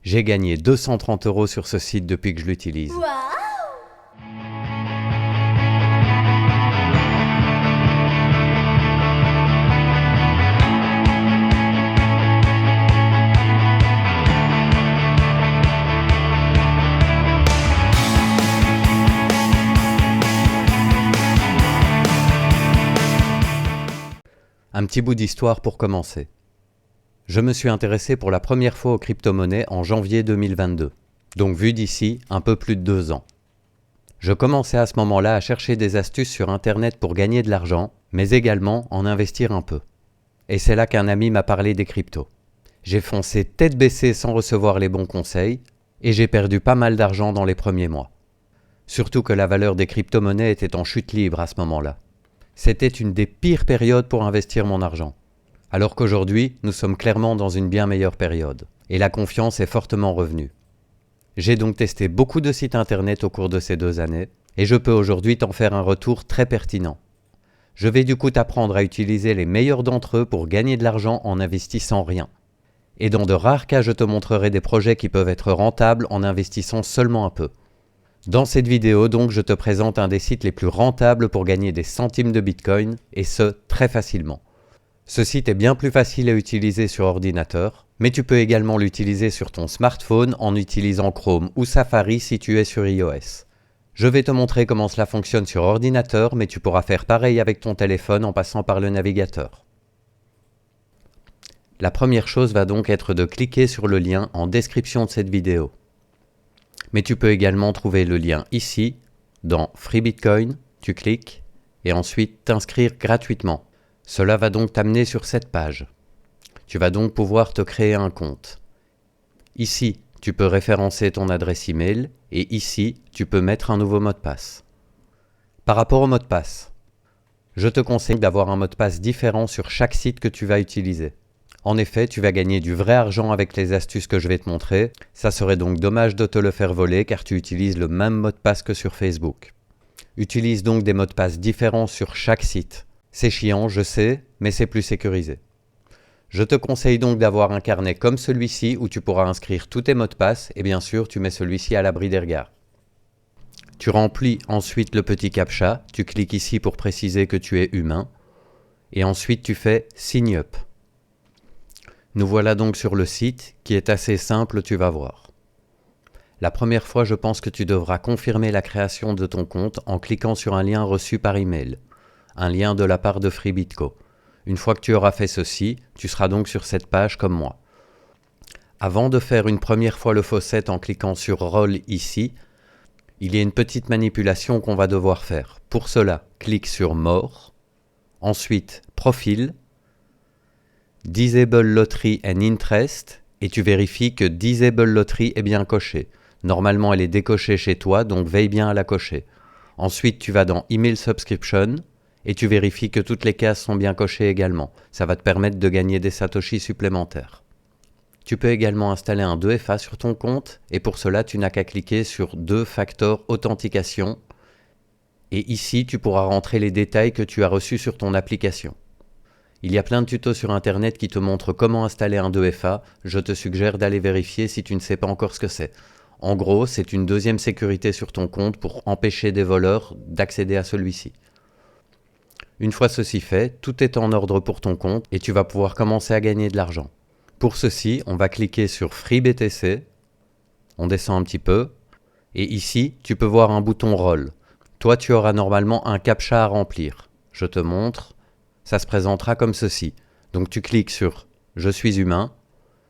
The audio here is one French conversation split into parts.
J'ai gagné 230 € sur ce site depuis que je l'utilise. Un petit bout d'histoire pour commencer. Je me suis intéressé pour la première fois aux crypto-monnaies en janvier 2022, donc vu d'ici, un peu plus de 2 ans. Je commençais à ce moment-là à chercher des astuces sur Internet pour gagner de l'argent, mais également en investir un peu. Et c'est là qu'un ami m'a parlé des cryptos. J'ai foncé tête baissée sans recevoir les bons conseils, et j'ai perdu pas mal d'argent dans les premiers mois. Surtout que la valeur des crypto-monnaies était en chute libre à ce moment-là. C'était une des pires périodes pour investir mon argent. Alors qu'aujourd'hui, nous sommes clairement dans une bien meilleure période, et la confiance est fortement revenue. J'ai donc testé beaucoup de sites internet au cours de ces 2 années, et je peux aujourd'hui t'en faire un retour très pertinent. Je vais du coup t'apprendre à utiliser les meilleurs d'entre eux pour gagner de l'argent en n'investissant rien. Et dans de rares cas, je te montrerai des projets qui peuvent être rentables en investissant seulement un peu. Dans cette vidéo, donc, je te présente un des sites les plus rentables pour gagner des centimes de Bitcoin, et ce, très facilement. Ce site est bien plus facile à utiliser sur ordinateur, mais tu peux également l'utiliser sur ton smartphone en utilisant Chrome ou Safari si tu es sur iOS. Je vais te montrer comment cela fonctionne sur ordinateur, mais tu pourras faire pareil avec ton téléphone en passant par le navigateur. La première chose va donc être de cliquer sur le lien en description de cette vidéo. Mais tu peux également trouver le lien ici, dans Free Bitcoin, tu cliques, et ensuite t'inscrire gratuitement. Cela va donc t'amener sur cette page. Tu vas donc pouvoir te créer un compte. Ici, tu peux référencer ton adresse email, et ici, tu peux mettre un nouveau mot de passe. Par rapport au mot de passe, je te conseille d'avoir un mot de passe différent sur chaque site que tu vas utiliser. En effet, tu vas gagner du vrai argent avec les astuces que je vais te montrer. Ça serait donc dommage de te le faire voler car tu utilises le même mot de passe que sur Facebook. Utilise donc des mots de passe différents sur chaque site. C'est chiant, je sais, mais c'est plus sécurisé. Je te conseille donc d'avoir un carnet comme celui-ci où tu pourras inscrire tous tes mots de passe et bien sûr tu mets celui-ci à l'abri des regards. Tu remplis ensuite le petit captcha, tu cliques ici pour préciser que tu es humain et ensuite tu fais Sign Up. Nous voilà donc sur le site, qui est assez simple, tu vas voir. La première fois, je pense que tu devras confirmer la création de ton compte en cliquant sur un lien reçu par email, un lien de la part de FreeBitco. Une fois que tu auras fait ceci, tu seras donc sur cette page comme moi. Avant de faire une première fois le faucet en cliquant sur Roll ici, il y a une petite manipulation qu'on va devoir faire. Pour cela, clique sur More, ensuite Profil, Disable Lottery and Interest et tu vérifies que Disable Lottery est bien coché. Normalement elle est décochée chez toi, donc veille bien à la cocher. Ensuite tu vas dans Email Subscription et tu vérifies que toutes les cases sont bien cochées également. Ça va te permettre de gagner des satoshis supplémentaires. Tu peux également installer un 2FA sur ton compte et pour cela tu n'as qu'à cliquer sur 2 Factor Authentication et ici tu pourras rentrer les détails que tu as reçus sur ton application. Il y a plein de tutos sur internet qui te montrent comment installer un 2FA, je te suggère d'aller vérifier si tu ne sais pas encore ce que c'est. En gros, c'est une deuxième sécurité sur ton compte pour empêcher des voleurs d'accéder à celui-ci. Une fois ceci fait, tout est en ordre pour ton compte et tu vas pouvoir commencer à gagner de l'argent. Pour ceci, on va cliquer sur Free BTC, on descend un petit peu, et ici, tu peux voir un bouton Roll. Toi, tu auras normalement un captcha à remplir. Je te montre. Ça se présentera comme ceci. Donc tu cliques sur « Je suis humain »,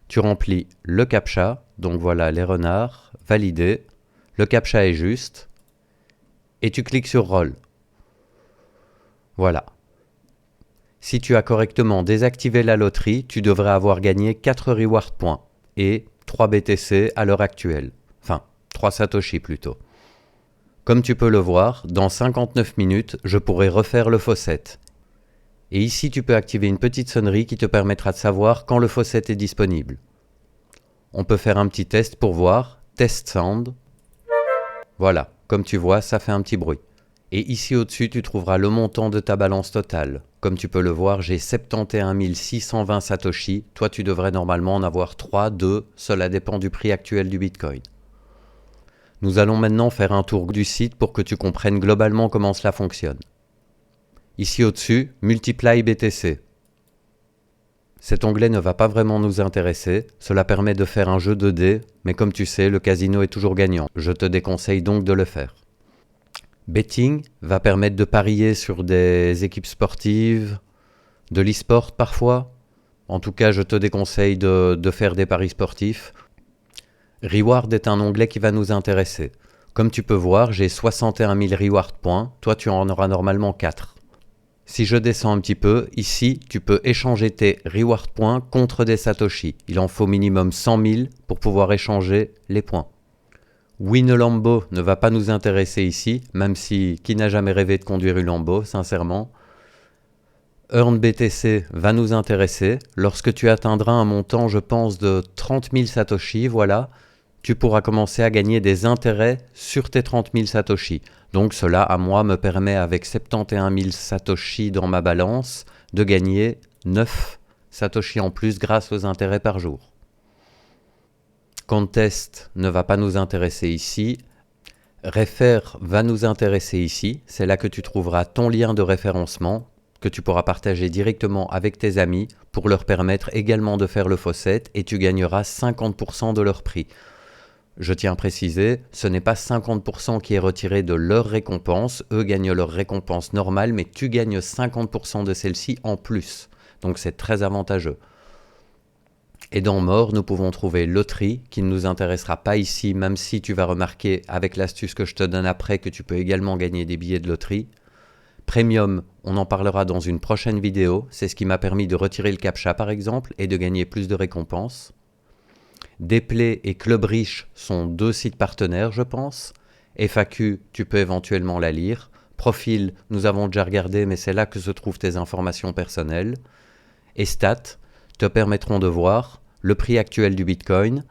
tu remplis le captcha, donc voilà les renards, valider, le captcha est juste, et tu cliques sur « Roll ». Voilà. Si tu as correctement désactivé la loterie, tu devrais avoir gagné 4 reward points et 3 BTC à l'heure actuelle. Enfin, 3 satoshis plutôt. Comme tu peux le voir, dans 59 minutes, je pourrai refaire le faucet. Et ici, tu peux activer une petite sonnerie qui te permettra de savoir quand le faucet est disponible. On peut faire un petit test pour voir. Test sound. Voilà, comme tu vois, ça fait un petit bruit. Et ici au-dessus, tu trouveras le montant de ta balance totale. Comme tu peux le voir, j'ai 71 620 Satoshi. Toi, tu devrais normalement en avoir 3, 2, cela dépend du prix actuel du Bitcoin. Nous allons maintenant faire un tour du site pour que tu comprennes globalement comment cela fonctionne. Ici au-dessus, Multiply BTC. Cet onglet ne va pas vraiment nous intéresser, cela permet de faire un jeu de dés, mais comme tu sais, le casino est toujours gagnant. Je te déconseille donc de le faire. Betting va permettre de parier sur des équipes sportives, de l'e-sport parfois. En tout cas, je te déconseille de faire des paris sportifs. Reward est un onglet qui va nous intéresser. Comme tu peux voir, j'ai 61 000 reward points, toi tu en auras normalement 4. Si je descends un petit peu, ici, tu peux échanger tes reward points contre des Satoshi. Il en faut minimum 100 000 pour pouvoir échanger les points. Win a Lambo ne va pas nous intéresser ici, même si qui n'a jamais rêvé de conduire une Lambo, sincèrement. Earn BTC va nous intéresser. Lorsque tu atteindras un montant, je pense, de 30 000 Satoshi, voilà, tu pourras commencer à gagner des intérêts sur tes 30 000 Satoshi. Donc cela, à moi, me permet, avec 71 000 Satoshi dans ma balance, de gagner 9 Satoshi en plus grâce aux intérêts par jour. Contest ne va pas nous intéresser ici. Refer va nous intéresser ici. C'est là que tu trouveras ton lien de référencement que tu pourras partager directement avec tes amis pour leur permettre également de faire le faucet et tu gagneras 50% de leur prix. Je tiens à préciser, ce n'est pas 50% qui est retiré de leur récompense. Eux gagnent leur récompense normale, mais tu gagnes 50% de celle-ci en plus. Donc c'est très avantageux. Et dans More, nous pouvons trouver Loterie, qui ne nous intéressera pas ici, même si tu vas remarquer avec l'astuce que je te donne après que tu peux également gagner des billets de loterie. Premium, on en parlera dans une prochaine vidéo, c'est ce qui m'a permis de retirer le CAPTCHA par exemple et de gagner plus de récompenses. Dplay et Club Riche sont 2 sites partenaires je pense. FAQ, tu peux éventuellement la lire. Profil, nous avons déjà regardé mais c'est là que se trouvent tes informations personnelles. Et Stats te permettront de voir le prix actuel du Bitcoin.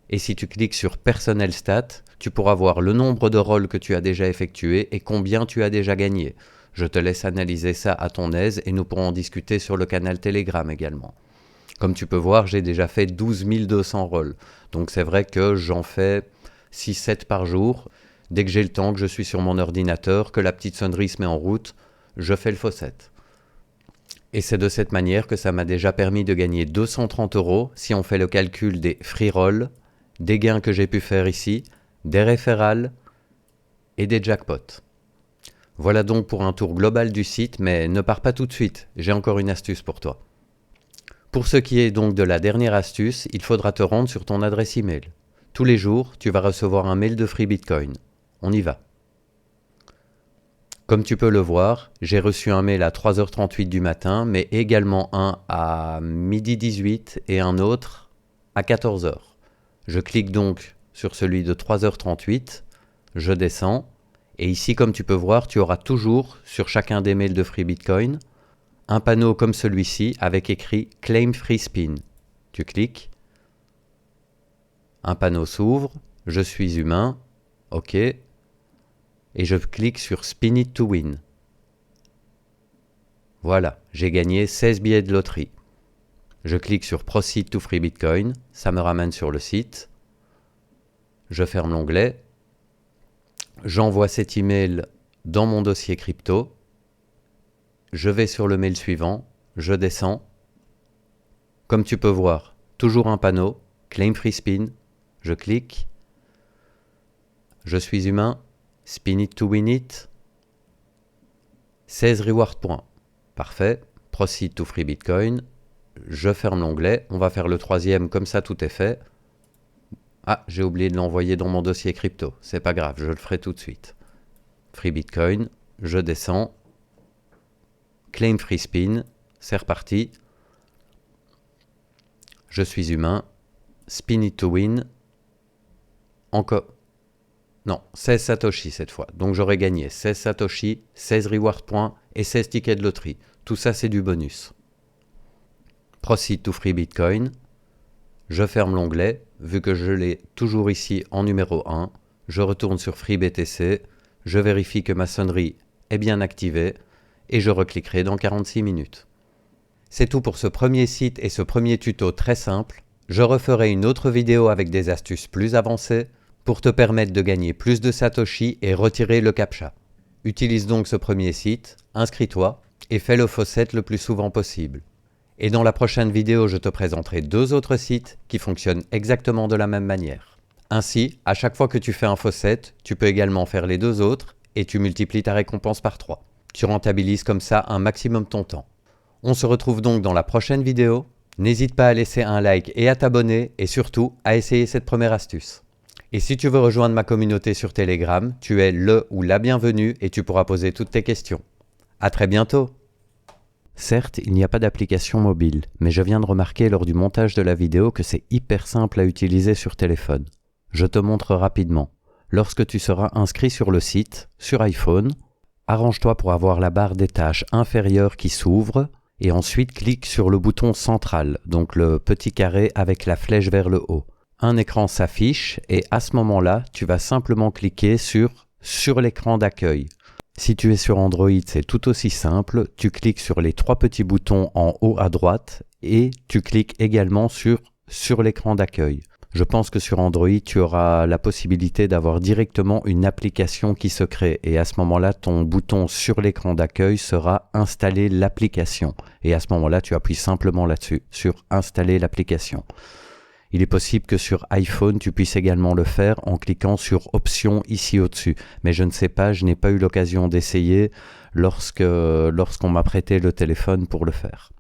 Et si tu cliques sur Personnel Stats, tu pourras voir le nombre de rôles que tu as déjà effectués et combien tu as déjà gagné. Je te laisse analyser ça à ton aise et nous pourrons en discuter sur le canal Telegram également. Comme tu peux voir, j'ai déjà fait 12 200 rôles. Donc c'est vrai que j'en fais 6-7 par jour. Dès que j'ai le temps, que je suis sur mon ordinateur, que la petite sonnerie se met en route, je fais le faucet. Et c'est de cette manière que ça m'a déjà permis de gagner 230 € si on fait le calcul des free rolls, des gains que j'ai pu faire ici, des référals et des jackpots. Voilà donc pour un tour global du site, mais ne pars pas tout de suite, j'ai encore une astuce pour toi. Pour ce qui est donc de la dernière astuce, il faudra te rendre sur ton adresse email. Tous les jours, tu vas recevoir un mail de Free Bitcoin. On y va. Comme tu peux le voir, j'ai reçu un mail à 3h38 du matin, mais également un à 12h18 et un autre à 14h. Je clique donc sur celui de 3h38, je descends, et ici comme tu peux voir, tu auras toujours sur chacun des mails de Free Bitcoin un panneau comme celui-ci avec écrit Claim Free Spin. Tu cliques, un panneau s'ouvre, je suis humain, ok, et je clique sur Spin It to Win. Voilà, j'ai gagné 16 billets de loterie. Je clique sur Proceed to Free Bitcoin, ça me ramène sur le site. Je ferme l'onglet. J'envoie cet email dans mon dossier crypto. Je vais sur le mail suivant, je descends. Comme tu peux voir, toujours un panneau, Claim Free Spin. Je clique. Je suis humain. Spin it to win it. 16 reward points. Parfait. Proceed to Free Bitcoin. Je ferme l'onglet. On va faire le troisième, comme ça tout est fait. Ah, j'ai oublié de l'envoyer dans mon dossier crypto. C'est pas grave, je le ferai tout de suite. Free Bitcoin. Je descends. Claim Free Spin. C'est reparti. Je suis humain. Spin it to win. Encore. Non, 16 Satoshi cette fois. Donc j'aurais gagné 16 Satoshi, 16 reward points et 16 tickets de loterie. Tout ça, c'est du bonus. Proceed to Free Bitcoin. Je ferme l'onglet. Vu que je l'ai toujours ici en numéro 1, je retourne sur Free BTC. Je vérifie que ma sonnerie est bien activée. et je recliquerai dans 46 minutes. C'est tout pour ce premier site et ce premier tuto très simple. Je referai une autre vidéo avec des astuces plus avancées pour te permettre de gagner plus de Satoshi et retirer le CAPTCHA. Utilise donc ce premier site, inscris-toi et fais le faucet le plus souvent possible. Et dans la prochaine vidéo, je te présenterai 2 autres sites qui fonctionnent exactement de la même manière. Ainsi, à chaque fois que tu fais un faucet, tu peux également faire les 2 autres et tu multiplies ta récompense par 3. Tu rentabilises comme ça un maximum ton temps. On se retrouve donc dans la prochaine vidéo. N'hésite pas à laisser un like et à t'abonner et surtout à essayer cette première astuce. Et si tu veux rejoindre ma communauté sur Telegram, tu es le ou la bienvenue et tu pourras poser toutes tes questions. À très bientôt! Certes, il n'y a pas d'application mobile, mais je viens de remarquer lors du montage de la vidéo que c'est hyper simple à utiliser sur téléphone. Je te montre rapidement. Lorsque tu seras inscrit sur le site, sur iPhone, arrange-toi pour avoir la barre des tâches inférieure qui s'ouvre et ensuite clique sur le bouton central, donc le petit carré avec la flèche vers le haut. Un écran s'affiche et à ce moment-là, tu vas simplement cliquer sur l'écran d'accueil. Si tu es sur Android, c'est tout aussi simple. Tu cliques sur les 3 petits boutons en haut à droite et tu cliques également sur l'écran d'accueil. Je pense que sur Android, tu auras la possibilité d'avoir directement une application qui se crée et à ce moment-là, ton bouton sur l'écran d'accueil sera installer l'application et à ce moment-là, tu appuies simplement là-dessus, sur installer l'application. Il est possible que sur iPhone, tu puisses également le faire en cliquant sur Options ici au-dessus. Mais je ne sais pas, je n'ai pas eu l'occasion d'essayer lorsqu'on m'a prêté le téléphone pour le faire.